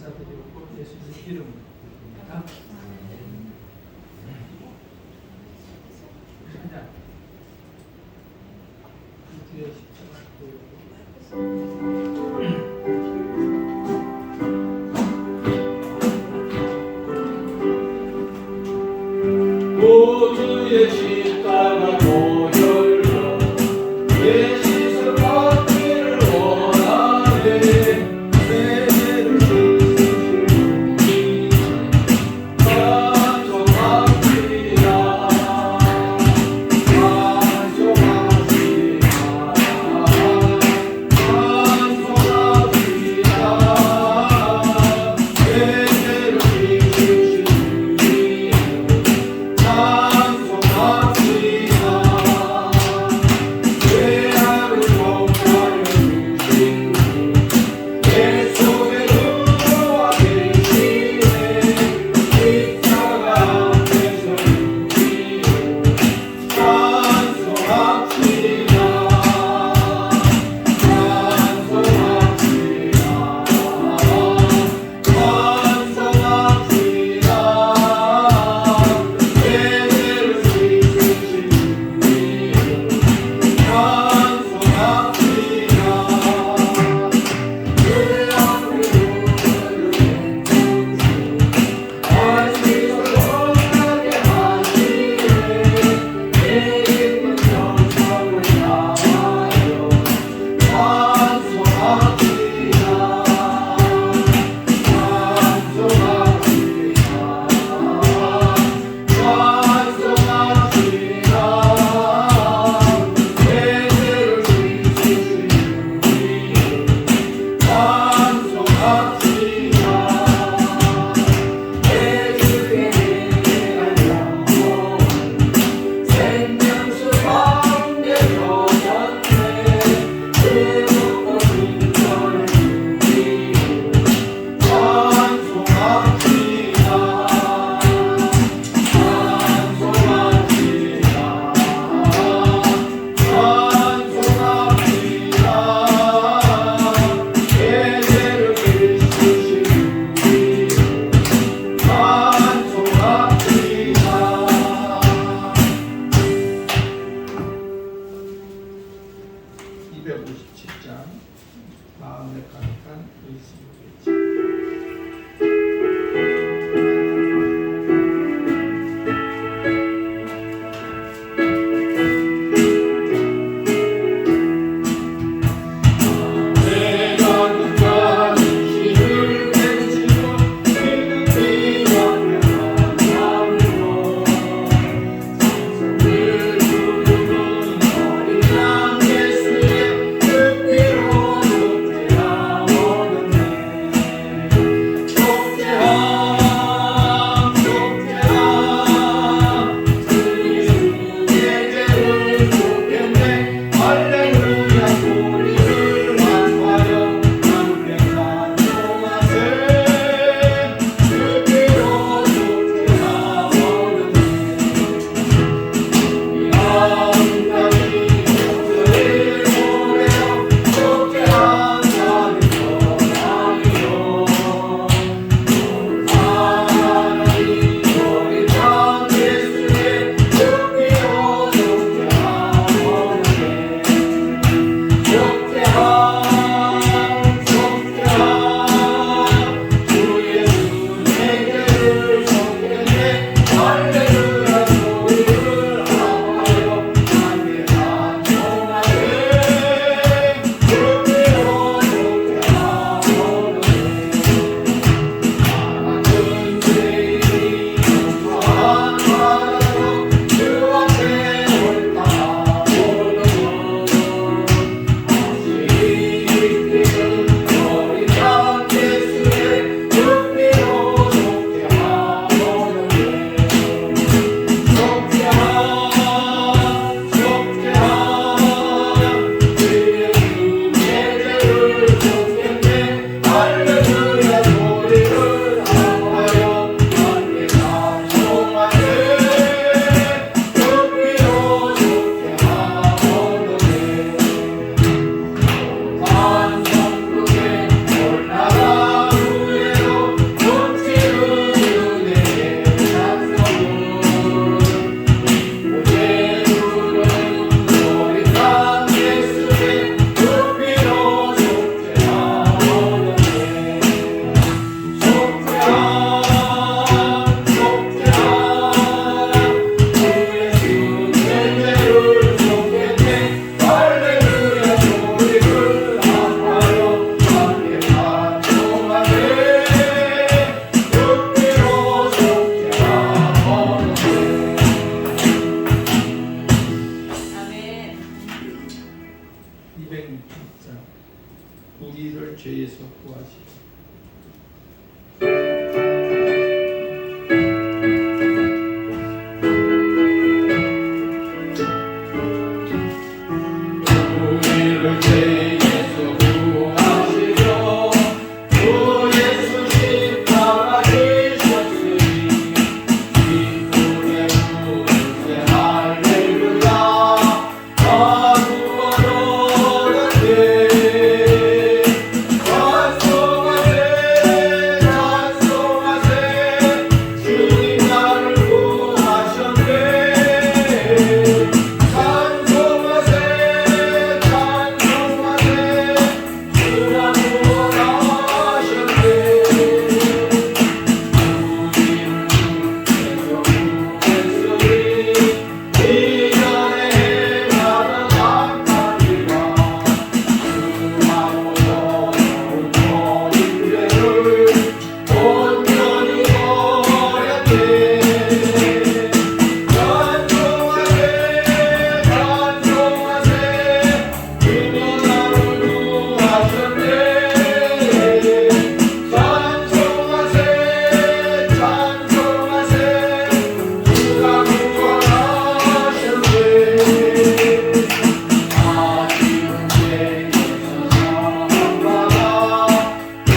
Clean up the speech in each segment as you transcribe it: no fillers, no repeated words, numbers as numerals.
감사드리고 예수님 이름으로 기도합니다. 하나 이 뒤에 십자가 모두의 십자가 보혈로 내 시선 받기를 원하네. 내 죄를 씻으시니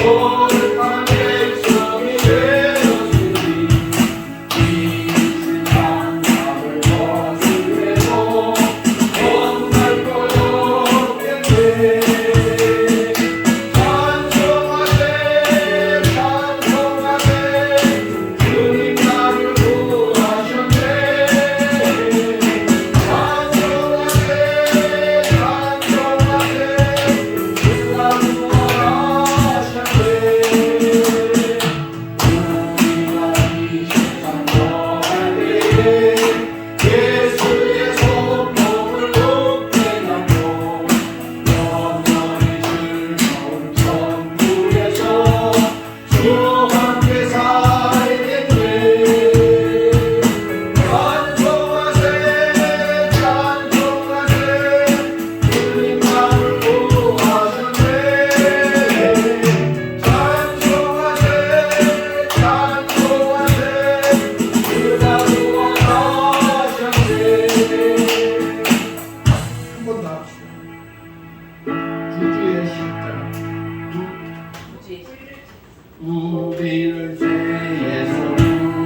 거룩한 백성이 되었으니 이 세상을 거스르고 정말 거룩했네. 찬송하세 찬송하세 주님 나를 구하셨네. 찬송하세 찬송하세 주가 구원하셨네. 우리가 이 세상 거할 때에 예수의 손목을 높게 잡고 영원히 즐거운 천국에서 주와 함께 살겠네. 찬송하세 찬송하세 주님 나를 구하셨네. 찬송하세 찬송하세 주가 구원하셨네. 한 번 더 합시다. 구주의 십자가 우리를 죄에서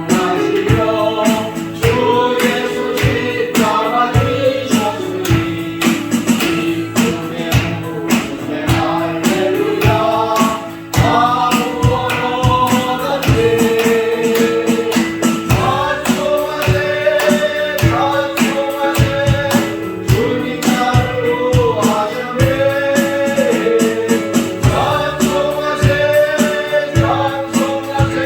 구하시려 주 예수 십자가 지셨으니 기쁨의 무대 할렐루야 다 구원 얻었네. 찬송하세 찬송하세 주님 나를 구하셨네. 찬송하세 찬송하세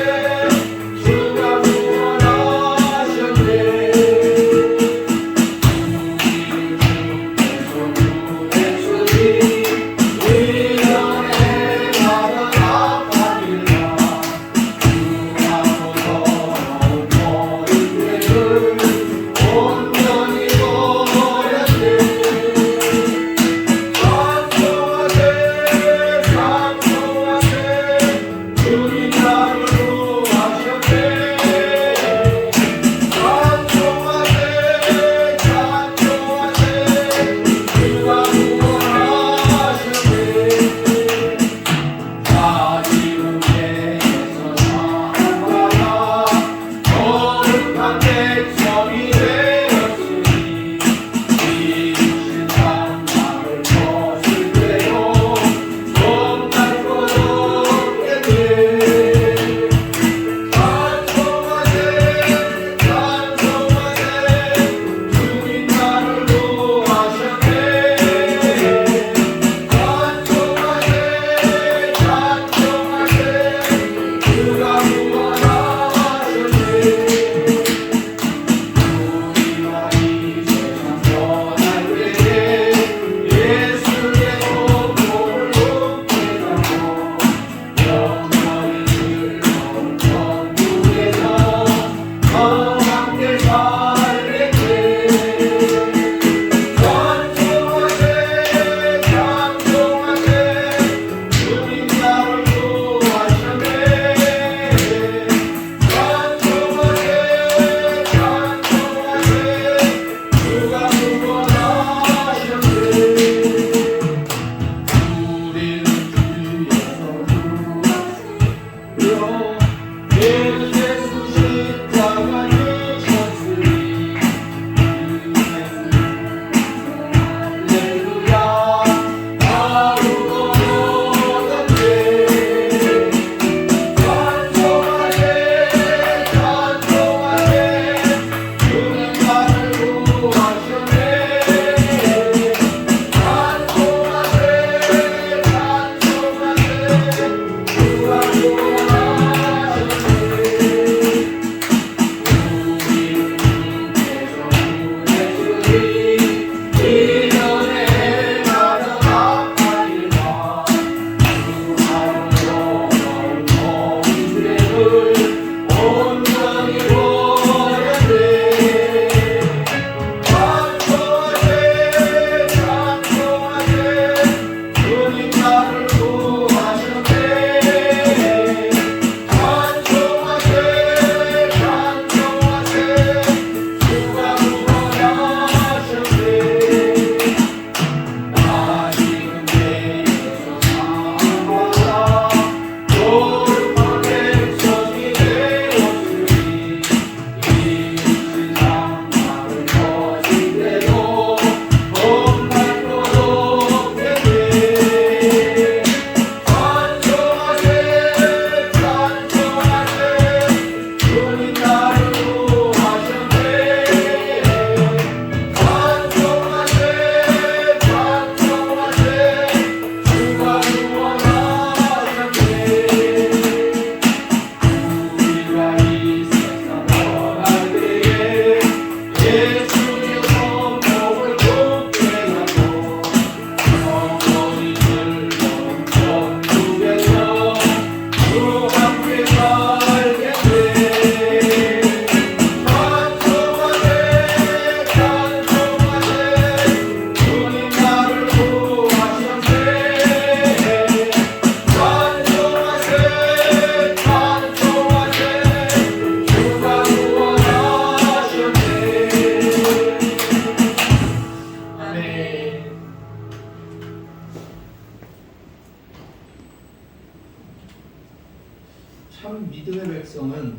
참 믿음의 백성은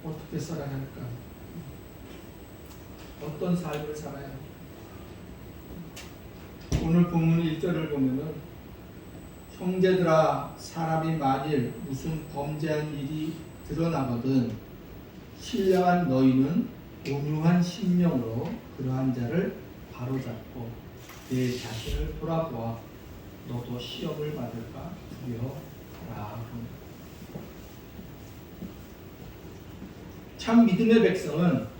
어떻게 살아야 할까? 어떤 삶을 살아야 할까? 오늘 본문 1절을 보면은 형제들아 사람이 만일 무슨 범죄한 일이 드러나거든 신령한 너희는 온유한 심령으로 그러한 자를 바로잡고 내 자신을 돌아보아 너도 시험을 받을까 두려워하라. 참 믿음의 백성은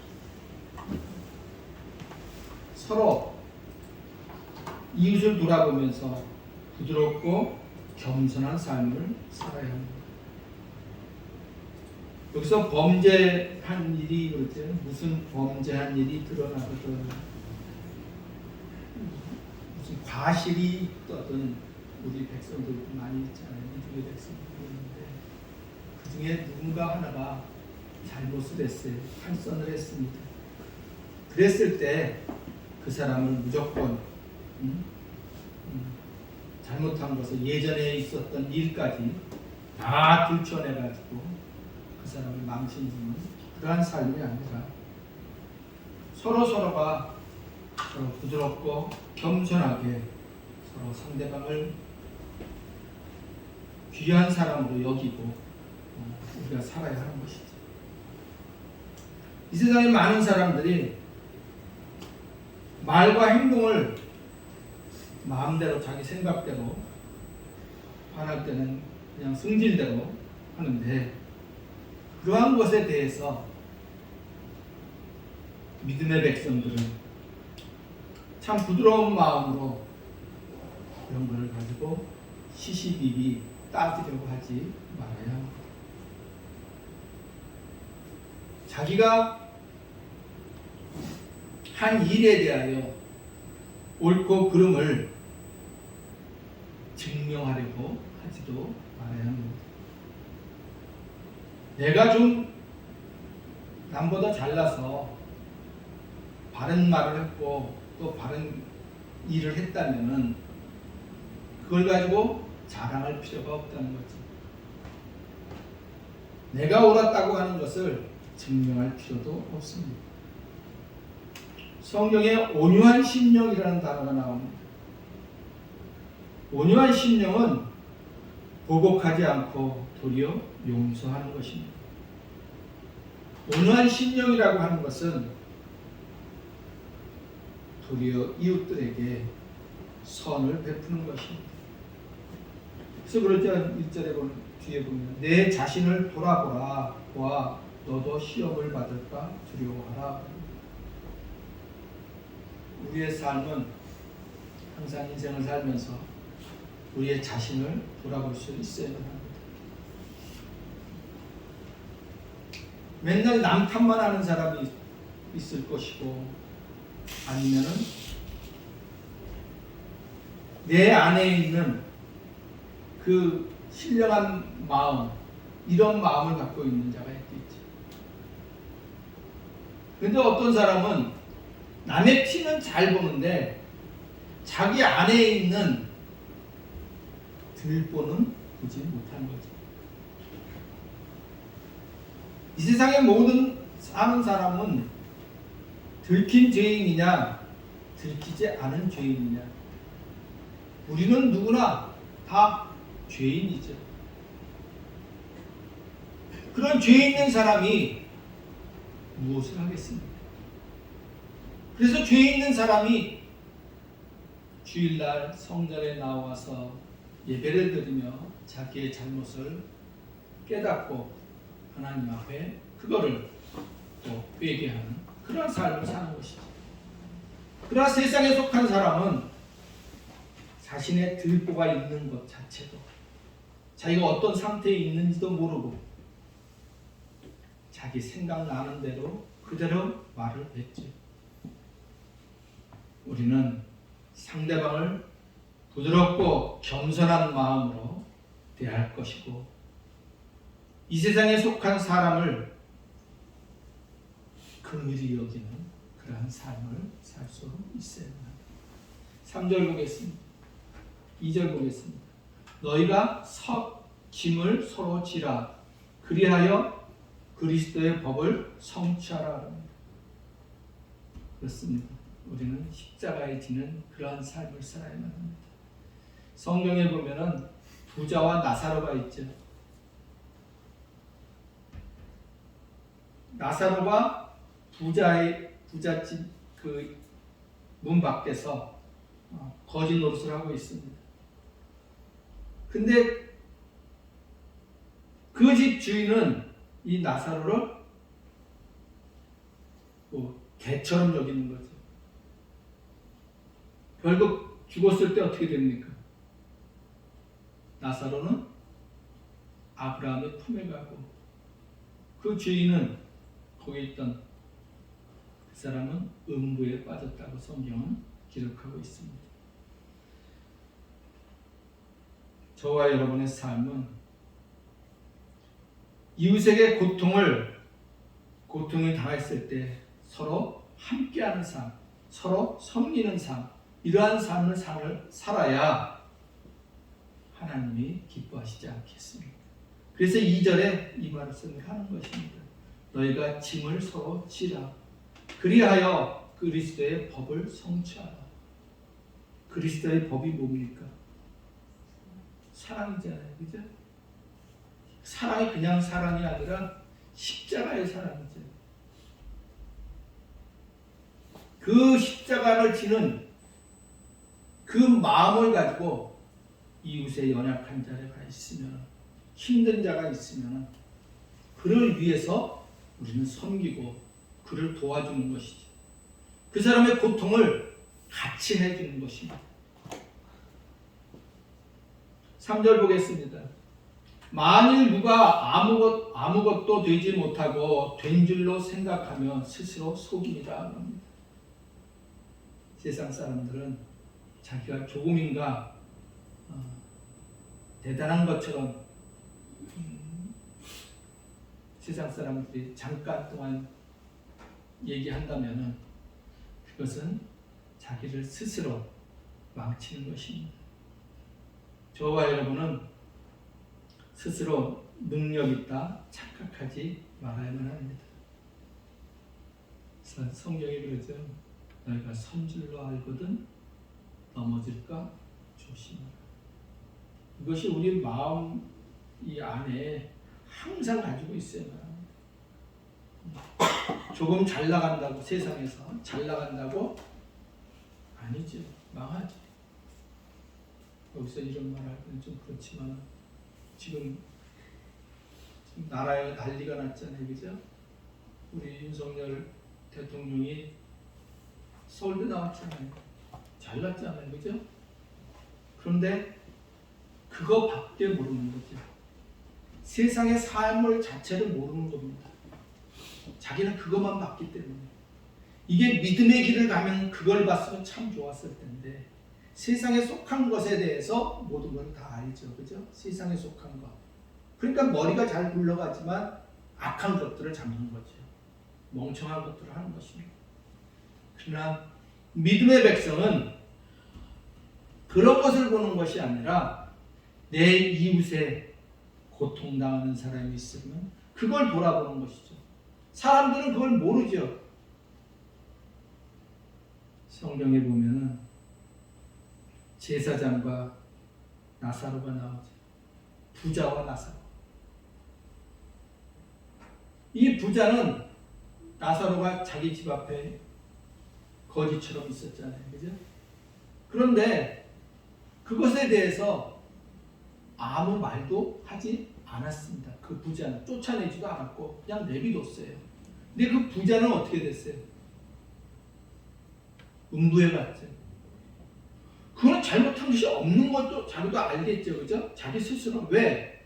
서로 이웃을 돌아보면서 부드럽고 겸손한 삶을 살아야 합니다. 여기서 범죄한 일이 그랬죠. 무슨 범죄한 일이 드러나거든 무슨 과실이 있거든 우리 백성들 많이 있잖아요. 믿음의 백성들이 있는데 그 중에 누군가 하나가 잘못을 했어요. 판선을 했습니다. 그랬을 때 그 사람은 무조건 잘못한 것을 예전에 있었던 일까지 다 들춰내가지고 그 사람을 망신주는 그러한 삶이 아니라 서로가 서로 부드럽고 겸손하게 서로 상대방을 귀한 사람으로 여기고 우리가 살아야 하는 것이죠. 이 세상에 많은 사람들이 말과 행동을 마음대로 자기 생각대로 화날 때는 그냥 승질대로 하는데 그러한 것에 대해서 믿음의 백성들은 참 부드러운 마음으로 그런 것을 가지고 시시비비 따지려고 하지 말아야 합니다. 자기가 한 일에 대하여 옳고 그름을 증명하려고 하지도 말아야 합니다. 내가 좀 남보다 잘나서 바른 말을 했고 또 바른 일을 했다면은 그걸 가지고 자랑할 필요가 없다는 거지. 내가 옳았다고 하는 것을 증명할 필요도 없습니다. 성경에 온유한 심령이라는 단어가 나옵니다. 온유한 심령은 보복하지 않고 도리어 용서하는 것입니다. 온유한 심령이라고 하는 것은 도리어 이웃들에게 선을 베푸는 것입니다. 그래서 그럴 때 1절에 보면 뒤에 보면 내 자신을 돌아보라 보아 너도 시험을 받을까 두려워하라. 우리의 삶은 항상 인생을 살면서 우리의 자신을 돌아볼 수 있어야 합니다. 맨날 남 탓만 하는 사람이 있을 것이고 아니면은 내 안에 있는 그 신령한 마음 이런 마음을 갖고 있는 자가 있겠지. 그런데 어떤 사람은 남의 티는 잘 보는데 자기 안에 있는 들보는 보지 못하는 거죠. 이 세상의 모든 사는 사람은 들킨 죄인이냐 들키지 않은 죄인이냐 우리는 누구나 다 죄인이죠. 그런 죄 있는 사람이 무엇을 하겠습니까? 그래서 죄 있는 사람이 주일날 성전에 나와서 예배를 드리며 자기의 잘못을 깨닫고 하나님 앞에 그거를 또 회개하는 그런 삶을 사는 것이죠. 그러나 세상에 속한 사람은 자신의 들보가 있는 것 자체도 자기가 어떤 상태에 있는지도 모르고 자기 생각나는 대로 그대로 말을 했죠. 우리는 상대방을 부드럽고 겸손한 마음으로 대할 것이고 이 세상에 속한 사람을 긍휼히 여기는 그러한 삶을 살 수 있어야 합니다. 3절 보겠습니다. 2절 보겠습니다. 너희가 짐을 서로 지라. 그리하여 그리스도의 법을 성취하라 합니다. 그렇습니다. 우리는 십자가에 지는 그러한 삶을 살아야만 합니다. 성경에 보면은 부자와 나사로가 있죠. 나사로가 부잣집 그 문 밖에서 거지 노릇을 하고 있습니다. 근데 그 집 주인은 이 나사로를 개처럼 여기는 거죠. 결국 죽었을 때 어떻게 됩니까? 나사로는 아브라함의 품에 가고 그 주인은 거기 있던 그 사람은 음부에 빠졌다고 성경은 기록하고 있습니다. 저와 여러분의 삶은 이웃에게 고통을 당했을 때 서로 함께하는 삶, 서로 섬기는 삶, 이러한 삶을 살아야 하나님이 기뻐하시지 않겠습니까? 그래서 2절에 이 말씀을 하는 것입니다. 너희가 짐을 서로 지라. 그리하여 그리스도의 법을 성취하라. 그리스도의 법이 뭡니까? 사랑이잖아요. 그죠? 사랑이 그냥 사랑이 아니라 십자가의 사랑이죠. 그 십자가를 지는 그 마음을 가지고 이웃의 연약한 자가 있으면, 힘든 자가 있으면 그를 위해서 우리는 섬기고 그를 도와주는 것이죠. 그 사람의 고통을 같이 해주는 것입니다. 3절 보겠습니다. 만일 누가 아무것도 되지 못하고 된 줄로 생각하면 스스로 속임이라 합니다. 세상 사람들은 자기가 조금인가 대단한 것처럼 세상 사람들이 잠깐 동안 얘기한다면 그것은 자기를 스스로 망치는 것입니다. 저와 여러분은 스스로 능력 있다 착각하지 말아야만 합니다. 성경이 그러죠. 너희가 선줄로 알거든 넘어질까 조심하라. 이것이 우리 마음 이 안에 항상 가지고 있어야 합니다. 조금 잘 나간다고 세상에서 잘 나간다고 아니죠. 망하죠. 여기서 이런 말 하기는 좀 그렇지만 지금 나라에 난리가 났잖아요. 그죠? 우리 윤석열 대통령이 서울대 나왔잖아요. 잘났잖아요. 그죠? 그런데 그거밖에 모르는 거죠. 세상의 삶을 자체를 모르는 겁니다. 자기는 그것만 봤기 때문에. 이게 믿음의 길을 가면 그걸 봤으면 참 좋았을 텐데 세상에 속한 것에 대해서 모든 걸 다 알죠. 그죠? 세상에 속한 것. 그러니까 머리가 잘 굴러가지만 악한 것들을 잡는 거죠. 멍청한 것들을 하는 것입니다. 그러나 믿음의 백성은 그런 것을 보는 것이 아니라 내 이웃에 고통당하는 사람이 있으면 그걸 돌아보는 것이죠. 사람들은 그걸 모르죠. 성경에 보면은 제사장과 나사로가 나오죠. 부자와 나사로. 이 부자는 나사로가 자기 집 앞에 거지처럼 있었잖아요. 그죠? 그런데 그것에 대해서 아무 말도 하지 않았습니다. 그 부자는 쫓아내지도 않았고 그냥 내비뒀어요. 근데 그 부자는 어떻게 됐어요? 음부에 갔죠. 그건 잘못한 것이 없는 것도 자기도 알겠죠. 그죠? 자기 스스로. 왜?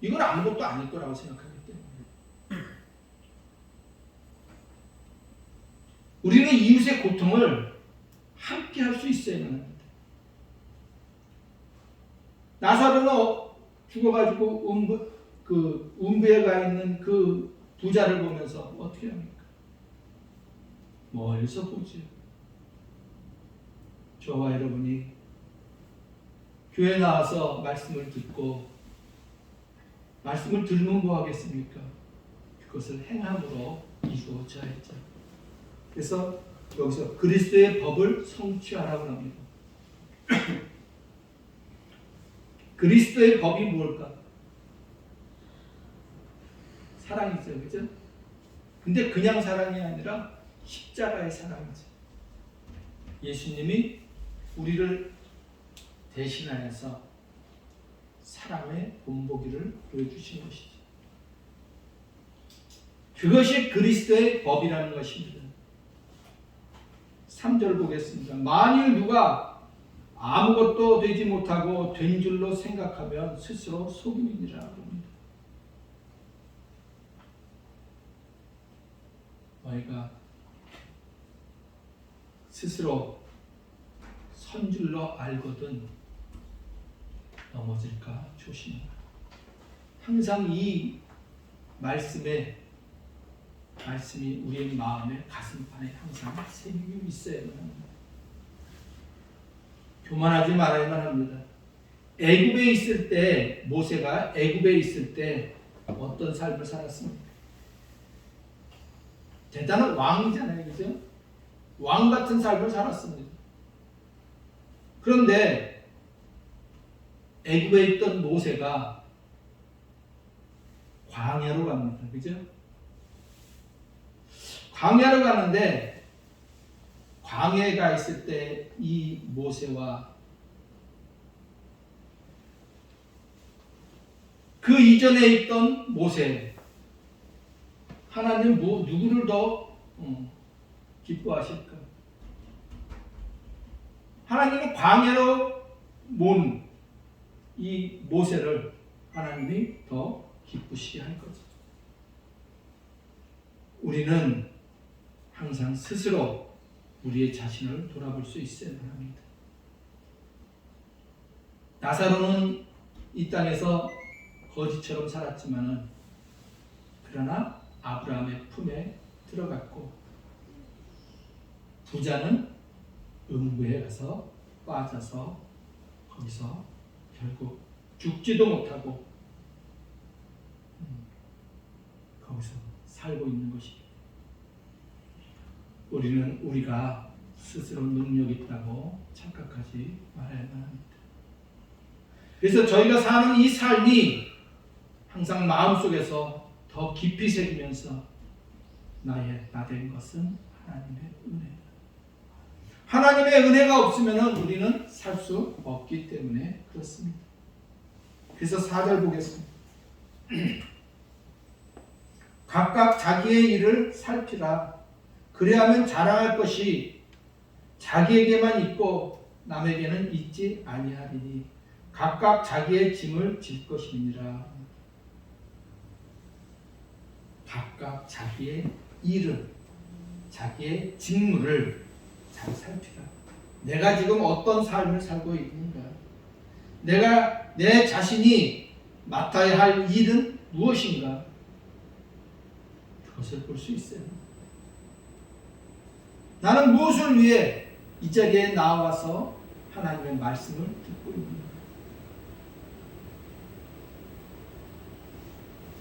이건 아무것도 아닐 거라고 생각하기 때문에. 우리는 이웃의 고통을 함께 할 수 있어야만 합니다. 나사로는 죽어가지고 음부에 가 있는 그 부자를 보면서 어떻게 합니까? 멀리서 보죠. 저와 여러분이 교회 나와서 말씀을 듣고 말씀을 들으면 뭐 하겠습니까? 그것을 행함으로 이루어져야 했죠. 그래서 여기서 그리스도의 법을 성취하라고 합니다. 그리스도의 법이 뭘까? 사랑이죠, 그죠? 근데 그냥 사랑이 아니라 십자가의 사랑이죠. 예수님이 우리를 대신하여서 사랑의 본보기를 보여주신 것이죠. 그것이 그리스도의 법이라는 것입니다. 3절 보겠습니다. 만일 누가 아무것도 되지 못하고 된 줄로 생각하면 스스로 속임이니라 합니다. 너희가 스스로 선 줄로 알거든 넘어질까 조심하라. 항상 이 말씀이 우리의 마음의 가슴판에 항상 새기고 있어야만 합니다. 교만하지 말아야만 합니다. 애굽에 있을 때, 모세가 애굽에 있을 때 어떤 삶을 살았습니까? 대단한 왕이잖아요, 그죠? 왕 같은 삶을 살았습니다. 그런데 애굽에 있던 모세가 광야로 갑니다, 그죠? 광야로 가는데 광야에 가 있을 때 이 모세와 그 이전에 있던 모세, 하나님 누구를 더 기뻐하실까? 하나님은 광야로 몬 이 모세를 하나님이 더 기쁘시게 할 거죠. 우리는 항상 스스로 우리의 자신을 돌아볼 수 있어야 합니다. 나사로는 이 땅에서 거지처럼 살았지만은 그러나 아브라함의 품에 들어갔고, 부자는 음부에 가서 빠져서 거기서 결국 죽지도 못하고 거기서 살고 있는 것입니다. 우리는 우리가 스스로 능력 있다고 착각하지 말아야만 합니다. 그래서 저희가 사는 이 삶이 항상 마음속에서 더 깊이 새기면서 나 된 것은 하나님의 은혜. 하나님의 은혜가 없으면 우리는 살 수 없기 때문에 그렇습니다. 그래서 4절 보겠습니다. 각각 자기의 일을 살피라. 그래야만 자랑할 것이 자기에게만 있고 남에게는 있지 아니하리니 각각 자기의 짐을 질 것이니라. 각각 자기의 일을, 자기의 직무를 잘 살피라. 내가 지금 어떤 삶을 살고 있는가? 내가 내 자신이 맡아야 할 일은 무엇인가? 그것을 볼 수 있어요. 나는 무엇을 위해 이 자리에 나와서 하나님의 말씀을 듣고 있는가?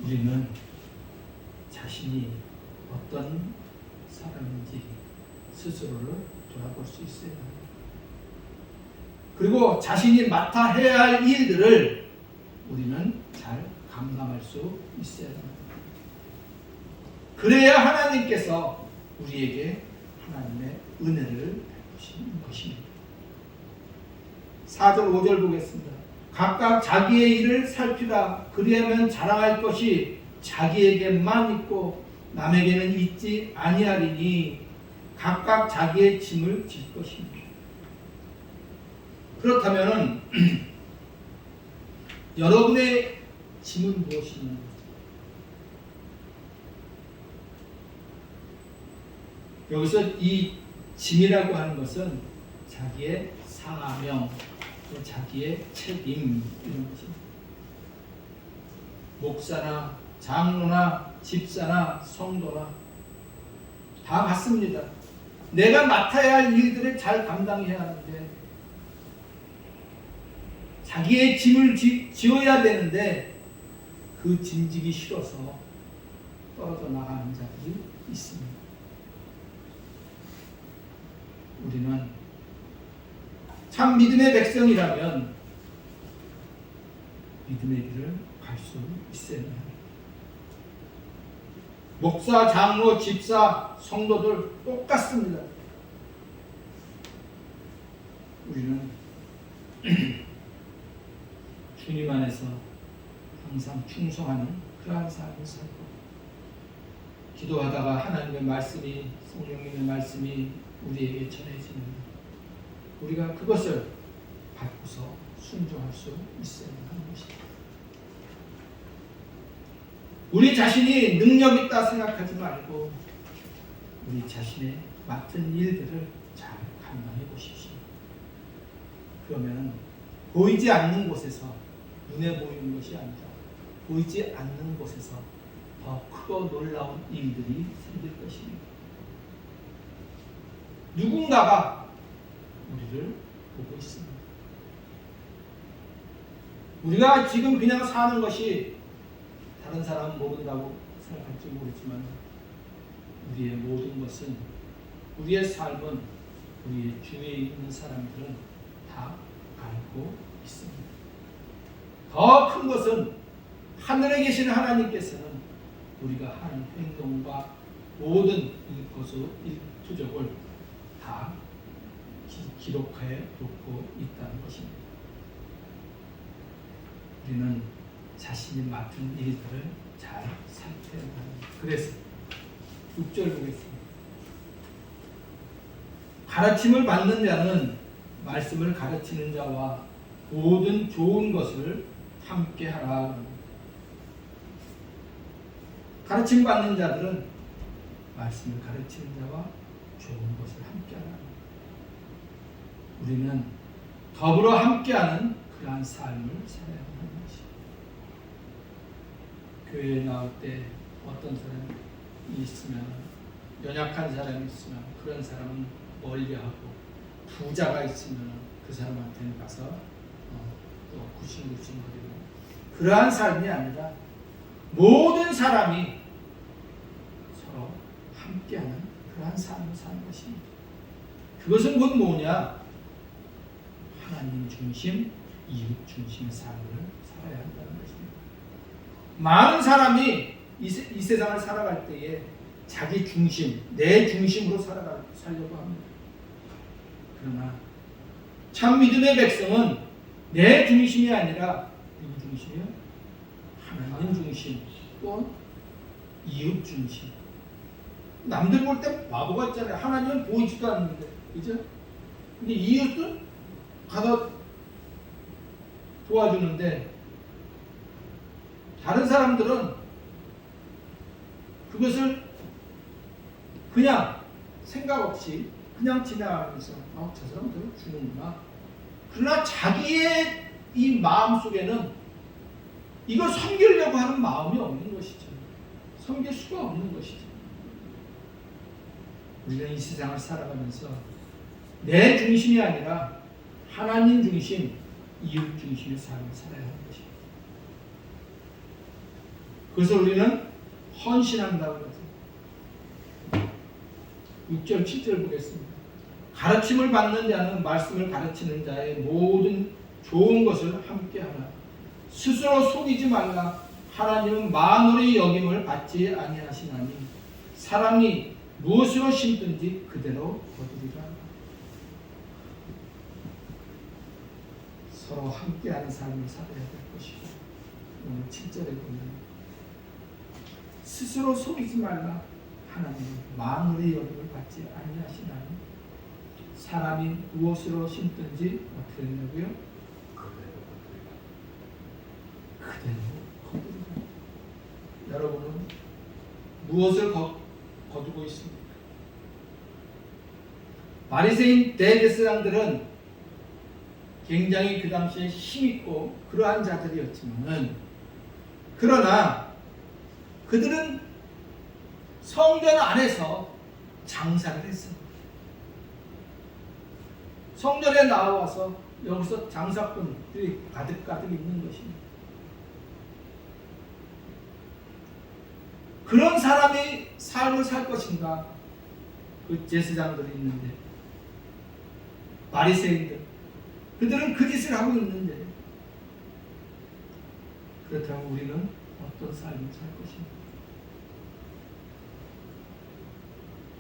우리는 자신이 어떤 사람인지 스스로를 돌아볼 수 있어야 합니다. 그리고 자신이 맡아 해야 할 일들을 우리는 잘 감당할 수 있어야 합니다. 그래야 하나님께서 우리에게 하나님의 은혜를 베푸시는 것입니다. 4절 5절 보겠습니다. 각각 자기의 일을 살피라. 그리하면 자랑할 것이 자기에게만 있고 남에게는 있지 아니하리니 각각 자기의 짐을 질 것입니다. 그렇다면 여러분의 짐은 무엇이냐? 여기서 이 짐이라고 하는 것은 자기의 사명, 자기의 책임 이런 것입니다. 목사나 장로나 집사나 성도나 다 같습니다. 내가 맡아야 할 일들을 잘 감당해야 하는데 자기의 짐을 지어야 되는데 그 짐지기 싫어서 떨어져 나가는 자들이 있습니다. 우리는 참 믿음의 백성이라면 믿음의 길을 갈 수 있어야 합니다. 목사, 장로, 집사, 성도들 똑같습니다. 우리는 주님 안에서 항상 충성하는 그러한 삶을 살고 기도하다가 하나님의 말씀이 성령님의 말씀이 우리에게 전해지는 우리가 그것을 받고서 순종할 수 있어야 하는 것입니다. 우리 자신이 능력 있다 생각하지 말고 우리 자신의 맡은 일들을 잘 감당해 보십시오. 그러면 보이지 않는 곳에서 눈에 보이는 것이 아니라 보이지 않는 곳에서 더 크고 놀라운 일들이 생길 것입니다. 누군가가 우리를 보고 있습니다. 우리가 지금 그냥 사는 것이 다른 사람은 모른다고 생각할지 모르지만 우리의 모든 것은 우리의 삶은 우리의 주위에 있는 사람들은 다 알고 있습니다. 더 큰 것은 하늘에 계신 하나님께서는 우리가 하는 행동과 모든 일거수 일투족을 다 기록해 놓고 있다는 것입니다. 우리는 자신이 맡은 일들을 잘 살펴야 합니다. 그래서 6절 보겠습니다. 가르침을 받는 자는 말씀을 가르치는 자와 모든 좋은 것을 함께 하라. 가르침 받는 자들은 말씀을 가르치는 자와 좋은 것을 함께 하라. 우리는 더불어 함께하는 그러한 삶을 살아야 하는 것입니다. 교회에 나올 때 어떤 사람이 있으면 연약한 사람이 있으면 그런 사람은 멀리하고 부자가 있으면 그 사람한테는 가서 또 구신구신거리고 그러한 삶이 아니라 모든 사람이 서로 함께하는 그러한 삶을 사는 것입니다. 그것은 곧 뭐냐? 하나님 중심, 이웃 중심의 삶을 살아야 한다는 것입니다. 많은 사람이 이 세상을 살아갈 때에 자기 중심, 내 중심으로 살려고 합니다. 그러나 참 믿음의 백성은 내 중심이 아니라 누구 중심이요? 하나님 중심, 또 이웃 중심. 남들 볼 때 바보 같잖아요. 하나님은 보이지도 않는데, 그죠? 근데 이웃은 가서 도와주는데 다른 사람들은 그것을 그냥 생각 없이 그냥 지나가면서 저 사람은 저를 주는구나. 그러나 자기의 이 마음 속에는 이걸 섬기려고 하는 마음이 없는 것이죠. 섬길 수가 없는 것이죠. 우리는 이 세상을 살아가면서 내 중심이 아니라 하나님 중심, 이웃 중심의 삶을 살아야 하는 것입니다. 그래서 우리는 헌신한다고 하죠. 6절, 7절 보겠습니다. 가르침을 받는 자는 말씀을 가르치는 자의 모든 좋은 것을 함께하라. 스스로 속이지 말라. 하나님은 만물의 여김을 받지 아니하시나니 사람이 무엇으로 심든지 그대로 거두리라. 서로 함께하는 삶을 살아야 될 것이고 오늘 7절에 보면 스스로 속이지 말라. 하나님은 만물의 여김을 받지 아니하시나니 사람이 무엇으로 심든지 어떻게 된다고요? 그대로 거두리라. 여러분은 무엇을 거두고 있습니까? 바리새인 대제사장들은 굉장히 그 당시에 힘있고 그러한 자들이었지만은 그러나 그들은 성전 안에서 장사를 했습니다. 성전에 나와서 여기서 장사꾼들이 가득 있는 것입니다. 그런 사람이 삶을 살 것인가? 그 제사장들이 있는데, 바리새인들, 그들은 그 짓을 하고 있는데, 그렇다면 우리는 어떤 삶을 살 것인가?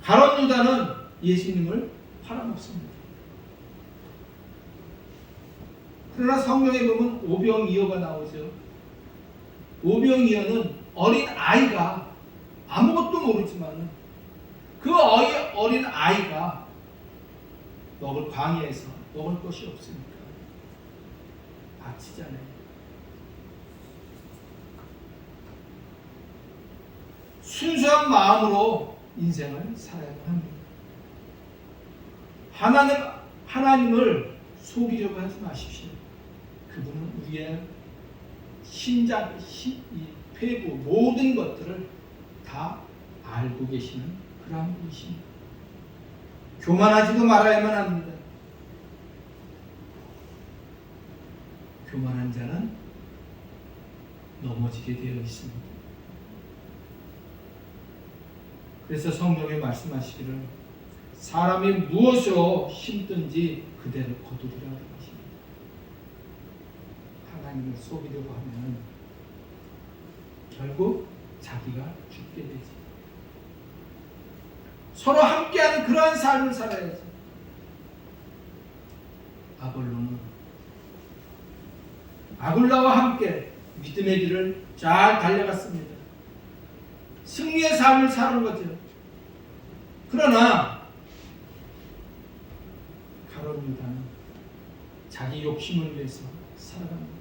가룟 유다는 예수님을 팔아먹습니다. 그러나 성경에 보면 오병이어가 나오죠. 오병이어는 어린 아이가 아무것도 모르지만 그 어린 아이가 먹을 광야에서 먹을 것이 없으니까 바치잖아요. 순수한 마음으로 인생을 살아야 합니다. 하나님을 속이려고 하지 마십시오. 그분은 우리의 심장, 이 폐부 모든 것들을 다 알고 계시는 그런 분이십니다. 교만하지도 말아야만 합니다. 교만한 자는 넘어지게 되어 있습니다. 그래서 성경에 말씀하시기를 사람이 무엇으로 심든지 그대로 거두리라고 하십니다. 하나님을 속이려고 하면 결국 자기가 죽게 되지. 서로 함께하는 그러한 삶을 살아야지. 아볼로는 아굴라와 함께 믿음의 길을 잘 달려갔습니다. 승리의 삶을 사는 거죠. 그러나 가룟 유다는 자기 욕심을 위해서 살아갑니다.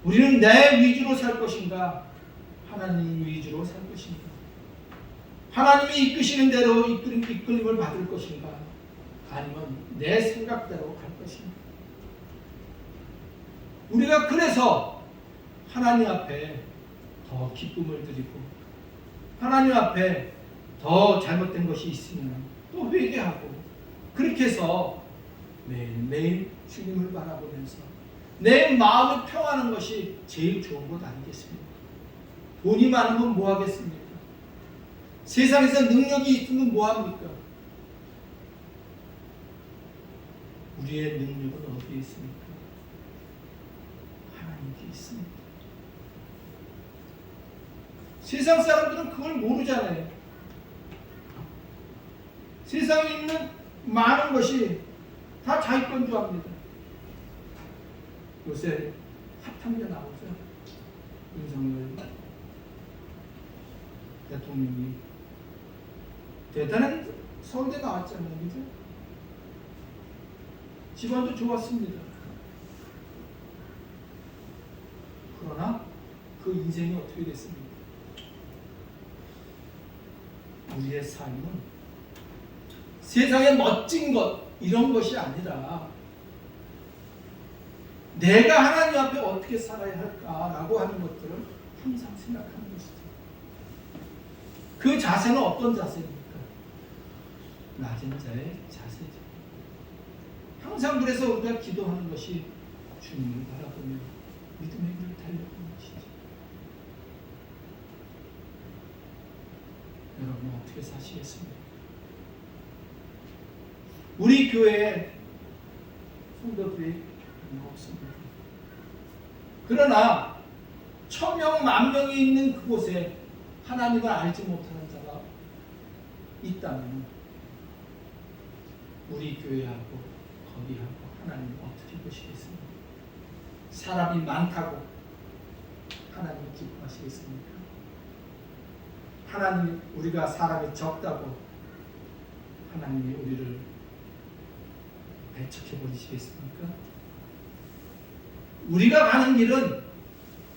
우리는 내 위주로 살 것인가? 하나님 위주로 살 것인가? 하나님이 이끄시는 대로 이끌림을 받을 것인가? 아니면 내 생각대로 갈 것인가? 우리가 그래서 하나님 앞에 더 기쁨을 드리고 하나님 앞에 더 잘못된 것이 있으면 또 회개하고 그렇게 해서 매일매일 주님을 바라보면서 내 마음을 평하는 것이 제일 좋은 것 아니겠습니까? 돈이 많으면 뭐 하겠습니까? 세상에서 능력이 있으면 뭐 합니까? 우리의 능력은 어디에 있습니까? 하나님께 있습니다. 세상 사람들은 그걸 모르잖아요. 세상에 있는 많은 것이 다 자기 건 줄 압니다. 요새 핫한 게 나오죠. 윤석열 대통령이 대단한 서울대 나왔잖아요. 그죠? 집안도 좋았습니다. 그러나 그 인생이 어떻게 됐습니까? 우리의 삶은 세상의 멋진 것 이런 것이 아니라 내가 하나님 앞에 어떻게 살아야 할까라고 하는 것들을 항상 생각하는 것이죠. 그 자세는 어떤 자세입니까? 낮은 자의 자세죠. 항상 그래서 우리가 기도하는 것이 주님을 바라보며 믿음의 길을 달려가는 것이죠. 여러분 어떻게 사시겠습니까? 우리 교회에 성도들이 없습니다. 그러나 1000명, 10,000명이 있는 그곳에 하나님을 알지 못하는 자가 있다면 우리 교회하고 거기하고 하나님을 어떻게 보시겠습니까? 사람이 많다고 하나님이 기뻐하시겠습니까? 하나님 우리가 사람이 적다고 하나님이 우리를 배척해 버리시겠습니까? 우리가 가는 길은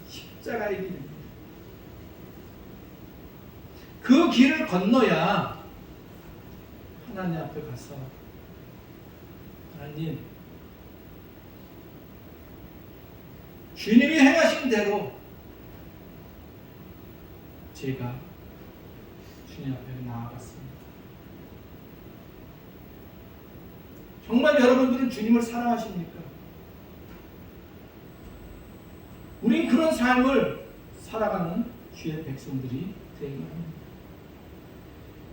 십자가의 길입니다. 그 길을 건너야 하나님 앞에 가서 하나님 주님이 행하신 대로 제가 주님 앞에 나아갔습니다. 정말 여러분들은 주님을 사랑하십니까? 우린 그런 삶을 살아가는 주의 백성들이 되기 바랍니다.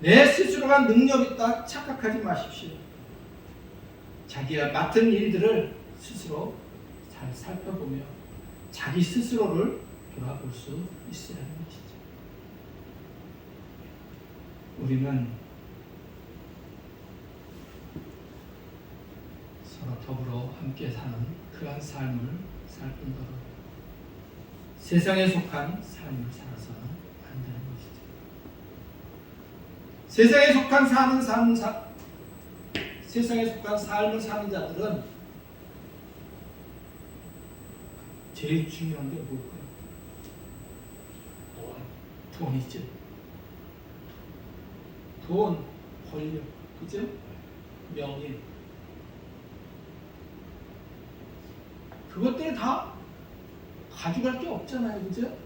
내 스스로가 능력 있다 착각하지 마십시오. 자기가 맡은 일들을 스스로 잘 살펴보며 자기 스스로를 돌아볼 수 있어야 하는 것이죠. 우리는 서로 더불어 함께 사는 그러한 삶을 살 뿐더러 세상에 속한 삶을 살아서는 안 되는 것이죠. 세상에 속한 세상에 속한 삶을 사는 자들은 제일 중요한 게 뭘까요? 돈이죠. 돈, 권력, 그죠? 명예. 그것들 다 가져갈 게 없잖아요, 그죠?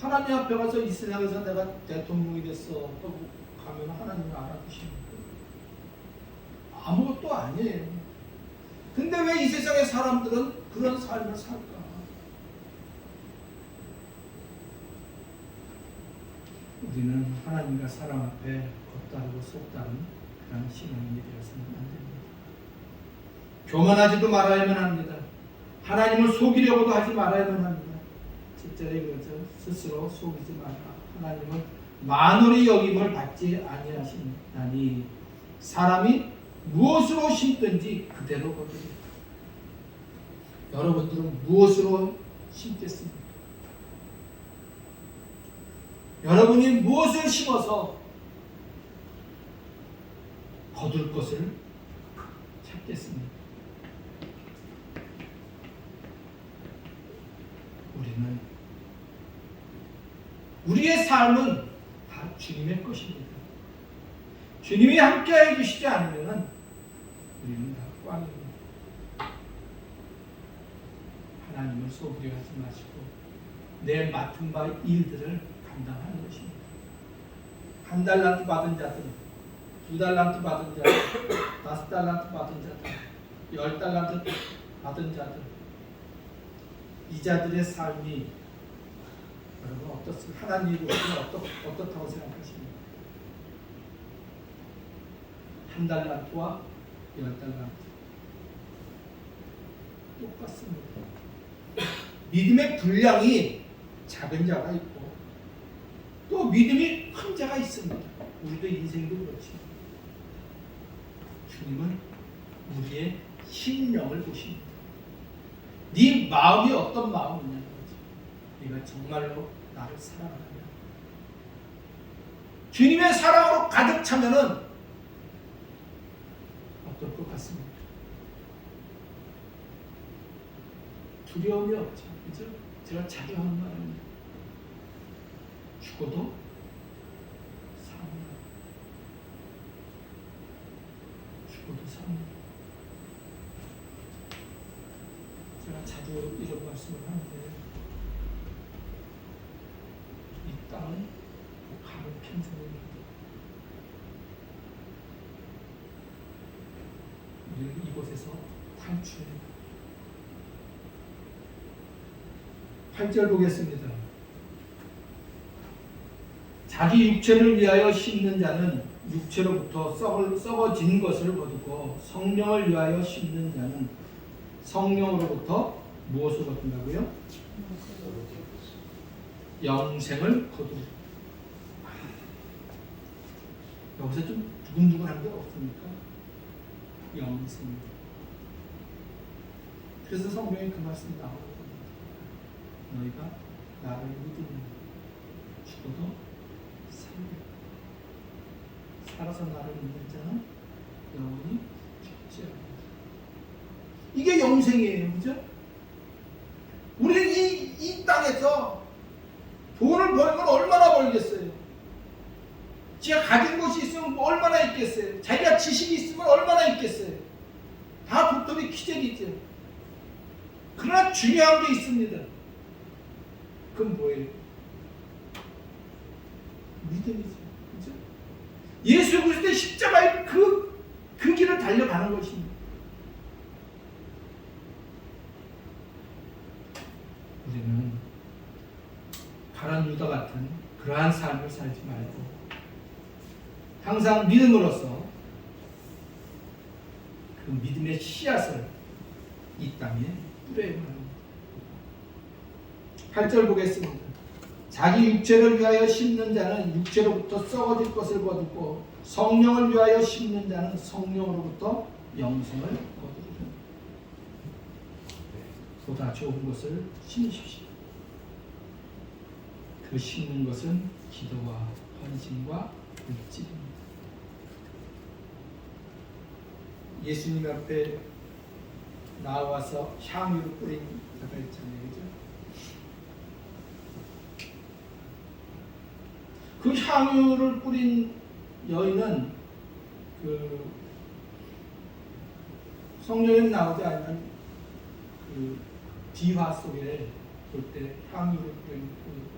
하나님 앞에 가서 이 세상에서 내가 대통령이 됐어. 또 가면 하나님이 알아주시는 거예요. 아무것도 아니에요. 근데 왜 이 세상의 사람들은 그런 삶을 살까? 우리는 하나님과 사람 앞에 겉다르고 속다른 그런 신앙이 되어서는 안 됩니다. 교만하지도 말아야만 합니다. 하나님을 속이려고도 하지 말아야만 합니다. 7절에 그러죠. 스스로 속이지 마라. 하나님은 만월의 여김을 받지 아니하시나니 사람이 무엇으로 심든지 그대로 거두리라. 여러분들은 무엇으로 심겠습니까? 여러분이 무엇을 심어서 거둘 것을 찾겠습니까? 우리는 우리의 삶은 다 주님의 것입니다. 주님이 함께해 주시지 않으면 우리는 다 꽝입니다. 하나님을 속이려 하지 마시고 내 맡은 바 일들을 감당하는 것입니다. 1달란트 받은 자들, 2달란트 받은 자들, 5달란트 받은 자들, 10달란트 받은 자들, 이 자들의 삶이 여러분 어떻습니까? 하나님으로서는 어떻다고 생각하십니까? 1달란트와 10달란트 똑같습니다. 믿음의 분량이 작은 자가 있고 또 믿음이 큰 자가 있습니다. 우리도 인생도 그렇지. 주님은 우리의 심령을 보십니다. 네 마음이 어떤 마음이냐는 거지. 네가 정말로 나를 사랑하냐. 주님의 사랑으로 가득 차면은 어떨 것 같습니까? 두려움이 없죠. 그죠? 제가 자주 하는 말입니다. 죽어도 삽니다. 죽어도 삽니다. 제가 자주 이런 말씀을 하는데 이 땅은 가는 평생입니다. 우리는 이곳에서 탈출합니다. 8절 보겠습니다. 자기 육체를 위하여 심는 자는 육체로부터 썩어진 것을 거두고 성령을 위하여 심는 자는 성령으로부터 무엇을 거둔다고요? 영생을 거두리라. 여기서 좀 두근두근한 게 없습니까? 영생. 그래서 성경에 그 말씀이 나오거든요. 너희가 나를 믿으면 죽어도 살아서 나를 믿는 자는 영원히 죽지 않는다. 이게 영생이에요. 그죠? 우리는 이 땅에서 돈을 벌면 얼마나 벌겠어요? 지가 가진 것이 있으면 얼마나 있겠어요? 자기가 지식이 있으면 얼마나 있겠어요? 다 도토리 키재기죠. 그러나 중요한 게 있습니다. 그건 뭐예요? 믿음이죠. 그죠? 예수 그리스도의 십자가의 그 길을 달려가는 것입니다. 우리는 가룟 유다 같은 그러한 삶을 살지 말고 항상 믿음으로써 그 믿음의 씨앗을 이 땅에 뿌려야 합니다. 8절 보겠습니다. 자기 육체를 위하여 심는 자는 육체로부터 썩어질 것을 거두고 성령을 위하여 심는 자는 성령으로부터 영생을 거두리라. 보다 좋은 것을 심으십시오. 그 심는 것은 기도와 헌신과 물질입니다. 예수님 앞에 나와서 향유를 뿌린 자가 있잖아요. 그죠? 그 향유를 뿌린 여인은 그 성경에 나오지 않는 그 비화 속에 볼 때 향유를 뿌린 그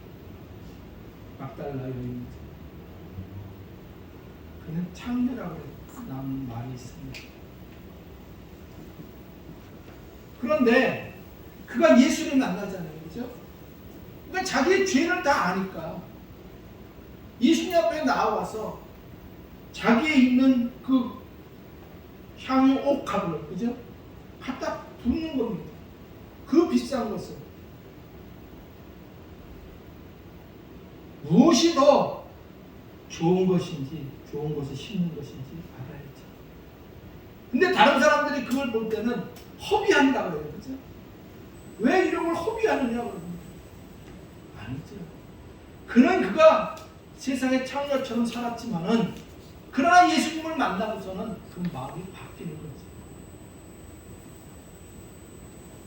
막달라 여인이죠. 그는 창녀라고 나온 말이 있습니다. 그런데 그가 예수를 만나잖아요. 그죠? 그러니까 자기의 죄를 다 아니까 예수님 앞에 나와서 자기에 있는 그 향유 옥합을, 그죠? 갖다 붓는 겁니다. 그 비싼 것을. 무엇이 더 좋은 것인지, 좋은 것을 심는 것인지 알아야죠. 근데 다른 사람들이 그걸 볼 때는 허비한다고 해요. 그죠? 왜 이런 걸 허비하느냐 그러면 아니죠. 그가 세상의 창녀처럼 살았지만은 그러나 예수님을 만나고서는 그 마음이 바뀌는 거죠.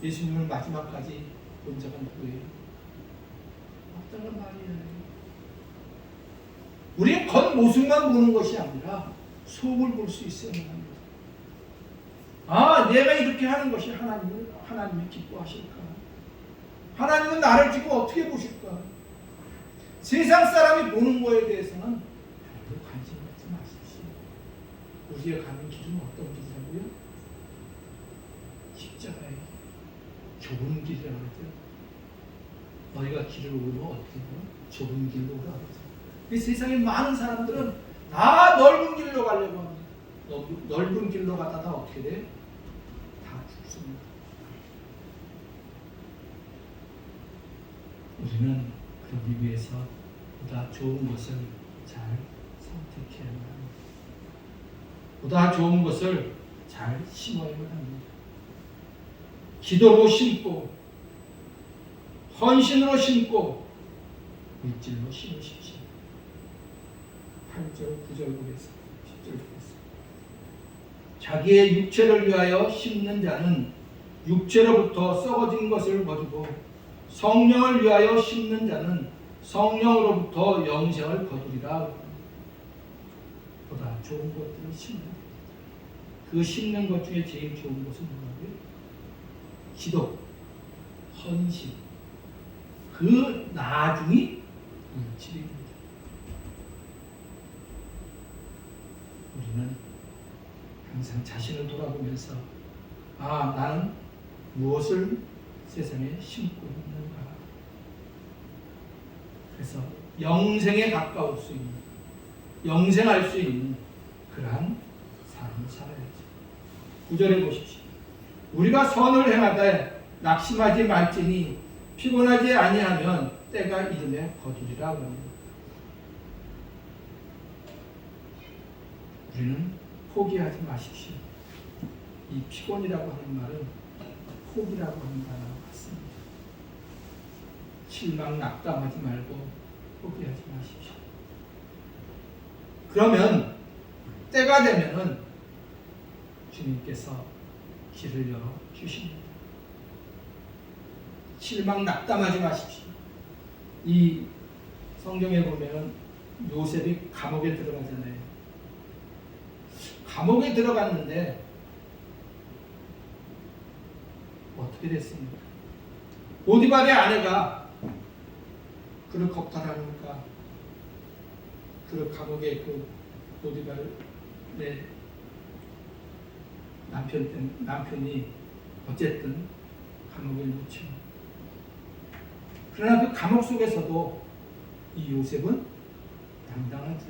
예수님을 마지막까지 본 적은 누구예요? 없다는 말이에요. 우리는 겉모습만 보는 것이 아니라 속을 볼 수 있어야 합니다. 아, 내가 이렇게 하는 것이 하나님이 기뻐하실까? 하나님은 나를 지금 어떻게 보실까? 세상 사람이 보는 거에 대해서는 별로 관심 갖지 마십시오. 우리가 가는 길은 어떤 길이라고요? 십자가의 좁은 길이라고 하죠. 너희가 길을 오르면 어떻게 해요? 좁은 길로 오라 하죠. 이 세상에 많은 사람들은 다 넓은 길로 가려고 합니다. 넓은 길로 가다가 어떻게 돼? 다 죽습니다. 우리는 그러기 위해서 보다 좋은 것을 잘 선택해야 합니다. 보다 좋은 것을 잘 심어야 합니다. 기도로 심고 헌신으로 심고 물질로 심으십시오. 8절, 9절 보겠습니다. 10절 보겠습니다. 자기의 육체를 위하여 심는 자는 육체로부터 썩어진 것을 거두고 성령을 위하여 심는 자는 성령으로부터 영생을 거두리라. 보다 좋은 것들을 심는 그 심는 것 중에 제일 좋은 것은 뭐라고요? 기도, 헌신, 그 나중이 물질입니다. 우리는 항상 자신을 돌아보면서 나는 무엇을 세상에 심고 있는가. 그래서 영생에 가까울 수 있는, 영생할 수 있는 그러한 삶을 살아야죠. 9절에 보십시오. 우리가 선을 행하되 낙심하지 말지니 피곤하지 아니하면 때가 이름에 거두리라 합니다. 우리는 포기하지 마십시오. 이 피곤이라고 하는 말은 포기라고 하는 단어와 같습니다. 실망 낙담하지 말고 포기하지 마십시오. 그러면 때가 되면은 주님께서 길을 열어 주십니다. 실망 낙담하지 마십시오. 이 성경에 보면 요셉이 감옥에 들어가잖아요. 감옥에 들어갔는데 어떻게 됐습니까? 보디발의 아내가 그를 겁탈하니까 그 감옥에 그 보디발의 남편이 어쨌든 감옥에 놓죠. 그러나 그 감옥 속에서도 이 요셉은 당당하죠.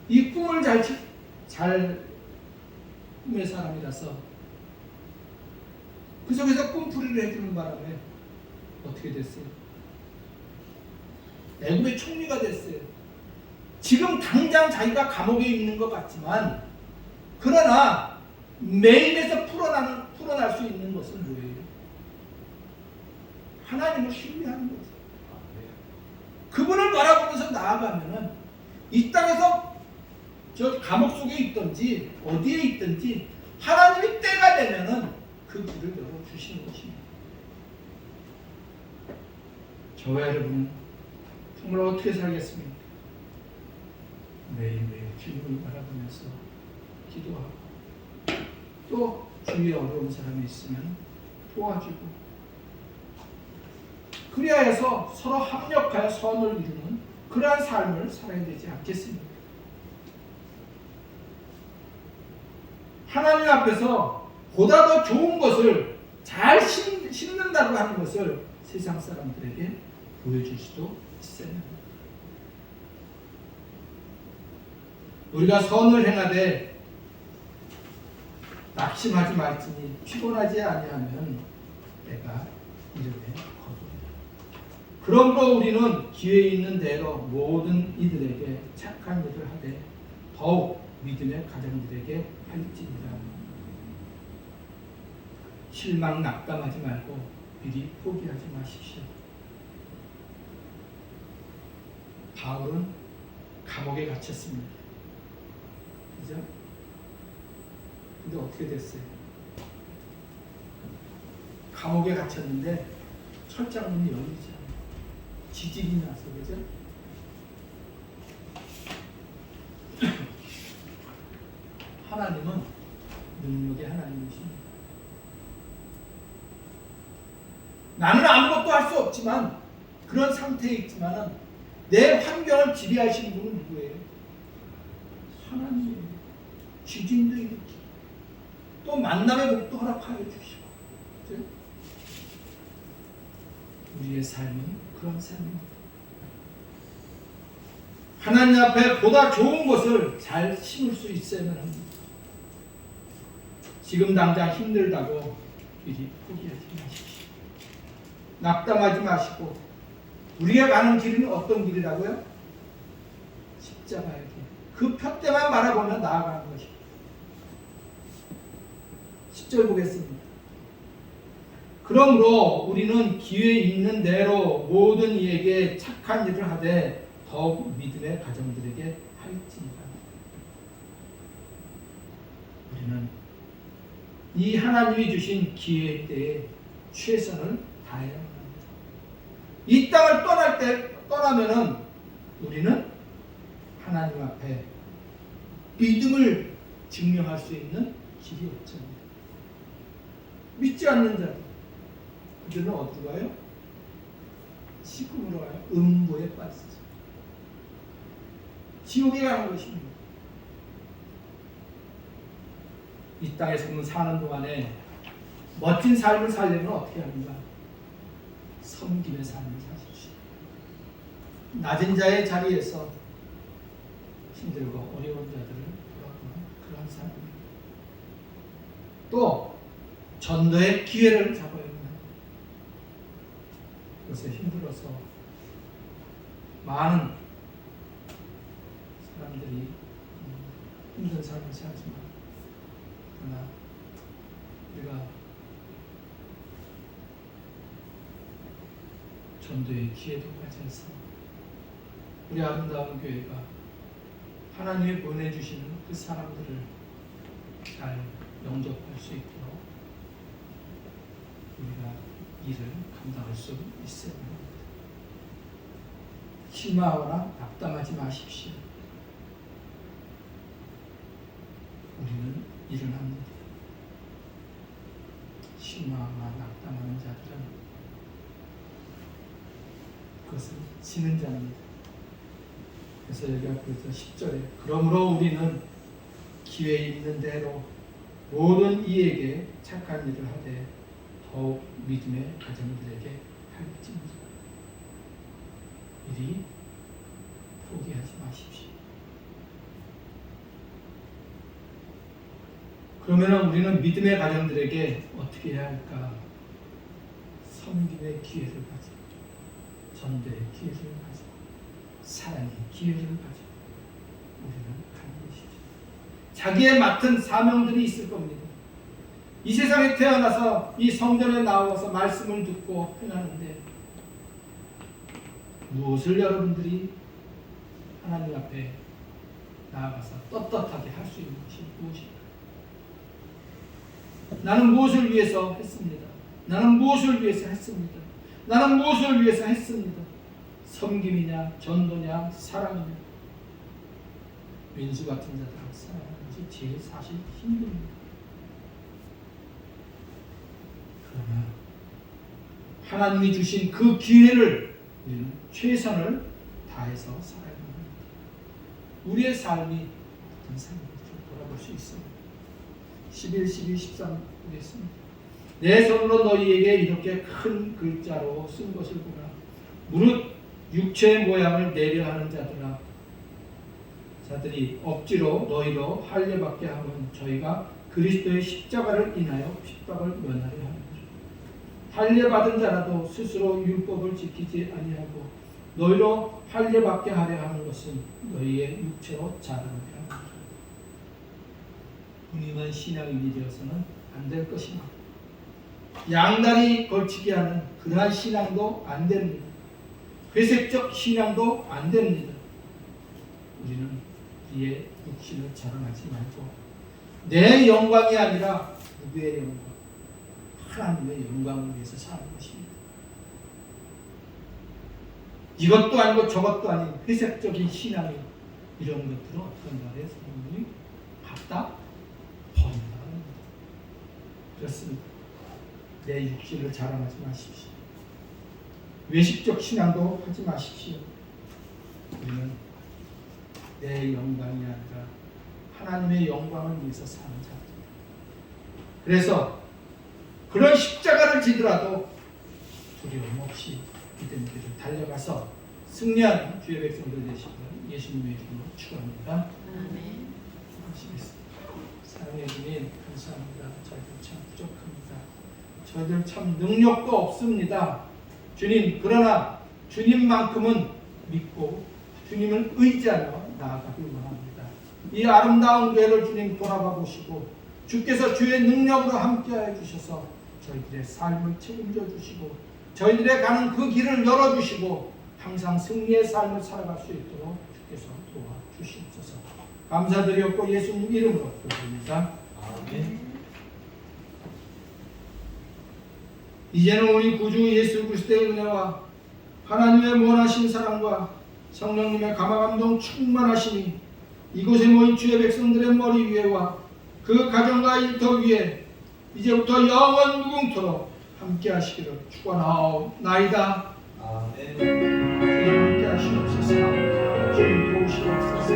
이 꿈을 잘 꿈의 사람이라서 그 속에서 꿈풀이를 해주는 바람에 어떻게 됐어요? 애굽의 총리가 됐어요. 지금 당장 자기가 감옥에 있는 것 같지만 그러나 매임에서 풀어날 수 있는 것은 뭐예요? 하나님을 신뢰하는 거죠. 그분을 바라보면서 나아가면은 이 땅에서 저 감옥 속에 있든지 어디에 있든지 하나님이 때가 되면은 그 길을 열어주시는 것입니다. 저와 여러분은 정말 어떻게 살겠습니까? 매일매일 주님을 바라보면서 기도하고 또 주위에 어려운 사람이 있으면 도와주고 그리하여서 서로 합력하여 선을 이루는 그러한 삶을 살아야 되지 않겠습니까? 하나님 앞에서 보다 더 좋은 것을 잘 심는다고 하는 것을 세상 사람들에게 보여줄 수도 있어요. 우리가 선을 행하되 낙심하지 말지니 피곤하지 아니하면 내가 이름에 거두리라. 그러므로 우리는 기회 있는 대로 모든 이들에게 착한 일을 하되 더욱 믿음의 가정들에게 할지니라. 실망 낙담하지 말고 미리 포기하지 마십시오. 바울은 감옥에 갇혔습니다. 그죠? 근데 어떻게 됐어요? 감옥에 갇혔는데 철장문이 열리지 않아요. 지진이 나서, 그죠? 하나님은 능력의 하나님이십니다. 나는 아무것도 할 수 없지만 그런 상태에 있지만은 내 환경을 지배하시는 분은 누구예요? 하나님이에요. 지진도 일으키고 또 만남의 복도 허락하여 주시고, 그렇죠? 우리의 삶은 그런 삶입니다. 하나님 앞에 보다 좋은 것을 잘 심을 수 있어야만 합니다. 지금 당장 힘들다고 미리 포기하지 마십시오. 낙담하지 마시고 우리가 가는 길은 어떤 길이라고요? 십자가의 길. 그 푯대만 바라보며 나아가는 것입니다. 10절 보겠습니다. 그러므로 우리는 기회 있는 대로 모든 이에게 착한 일을 하되 더욱 믿음의 가정들에게 할지니라. 우리는 이 하나님이 주신 기회 때에 최선을 다해야 합니다. 이 땅을 떠나면은 우리는 하나님 앞에 믿음을 증명할 수 있는 길이 없잖아요. 믿지 않는 자들, 그들은 어디로 가요? 지금으로 가요. 음부에 빠지죠. 지옥에 가는 것입니다. 이 땅에서 사는 동안에 멋진 삶을 살려면 어떻게 합니까? 섬김의 삶을 사십시오. 낮은 자의 자리에서 힘들고 어려운 자들을 돌아보는 그런 삶입니다. 또 전도의 기회를 잡아야 합니다. 요새 힘들어서 많은 사람들이 힘든 삶을 살지만 그러나 우리가 전도의 기회도 가져서 우리 아름다운 교회가 하나님이 보내주시는 그 사람들을 잘 영접할 수 있도록 우리가 일을 감당할 수 있어야 합니다. 실망하거나 낙담하지 마십시오. 우리는 일을 합니다. 실망하거나 낙담하는 자들은 그것은 지는 자입니다. 그래서 여기가 그래서 10절에 그러므로 우리는 기회 있는 대로 모든 이에게 착한 일을 하되 더욱 믿음의 가정들에게 할지니라. 이리 포기하지 마십시오. 그러면 우리는 믿음의 가정들에게 어떻게 해야 할까? 섬김의 기회를 가지고, 전도의 기회를 가지고, 사랑의 기회를 가지고 우리는 가는 것이죠. 자기의 맡은 사명들이 있을 겁니다. 이 세상에 태어나서 이 성전에 나와서 말씀을 듣고 행하는데 무엇을 여러분들이 하나님 앞에 나아가서 떳떳하게 할 수 있는 것이 무엇일까? 나는 무엇을 위해서 했습니다. 나는 무엇을 위해서 했습니다. 나는 무엇을 위해서 했습니다. 섬김이냐, 전도냐, 사랑이냐. 왼수 같은 자들을 사랑하는 것이 제일 사실 힘듭니다. 그러나 하나님이 주신 그 기회를 우리는 최선을 다해서 살아야 합니다. 우리의 삶이 어떤 삶인지 돌아볼 수 있습니다. 11, 12, 13 보겠습니다. 내 손으로 너희에게 이렇게 큰 글자로 쓴 것을 보라. 무릇 육체의 모양을 내려 하는 자들이 억지로 너희로 할례받게 하면 저희가 그리스도의 십자가를 인하여 핍박을 면하려 합니다. 할례받은 자라도 스스로 율법을 지키지 아니하고 너희로 할례받게 하려 하는 것은 너희의 육체로 자랑하려 합니다. 무늬만 신앙인이 되어서는 안 될 것입니다. 양다리 걸치게 하는 그러한 신앙도 안 됩니다. 회색적 신앙도 안 됩니다. 우리는 우리의 육신을 자랑하지 말고 내 영광이 아니라 누구의 영광? 하나님의 영광을 위해서 사는 것입니다. 이것도 아니고 저것도 아닌 회색적인 신앙이 이런 것들은 어떤 날에 성령이 갖다 버린다. 그렇습니다. 내 육신을 자랑하지 마십시오. 외식적 신앙도 하지 마십시오. 우리는 내 영광이 아니라 하나님의 영광을 위해서 사는 자입니다. 그래서 그런 십자가를 지더라도 두려움 없이 믿음의 길을 달려가서 승리하는 주의 백성들 되시기를 예수님의 이름으로 축원합니다. 아멘. 하시겠습니다. 사랑해 주님 감사합니다. 저희들 참 부족합니다. 저희들 참 능력도 없습니다. 주님, 그러나 주님만큼은 믿고 주님을 의지하며 나아가길 원합니다. 이 아름다운 교회를 주님 돌아봐 보시고 주께서 주의 능력으로 함께하여 주셔서 저희들의 삶을 책임져 주시고 저희들의 가는 그 길을 열어주시고 항상 승리의 삶을 살아갈 수 있도록 주께서 도와주시옵소서. 감사드렸고 예수님 이름으로 기도드립니다. 아멘. 이제는 우리 구주 예수 그리스도의 은혜와 하나님의 원하신 사랑과 성령님의 감화감동 충만하심이 이곳에 모인 주의 백성들의 머리 위에와 그 가정과 일터 위에 이제부터 영원 무궁토록 함께 하시기를 축원하옵나이다. 아멘. 함께 하시옵소서. 주님 도우시옵소서.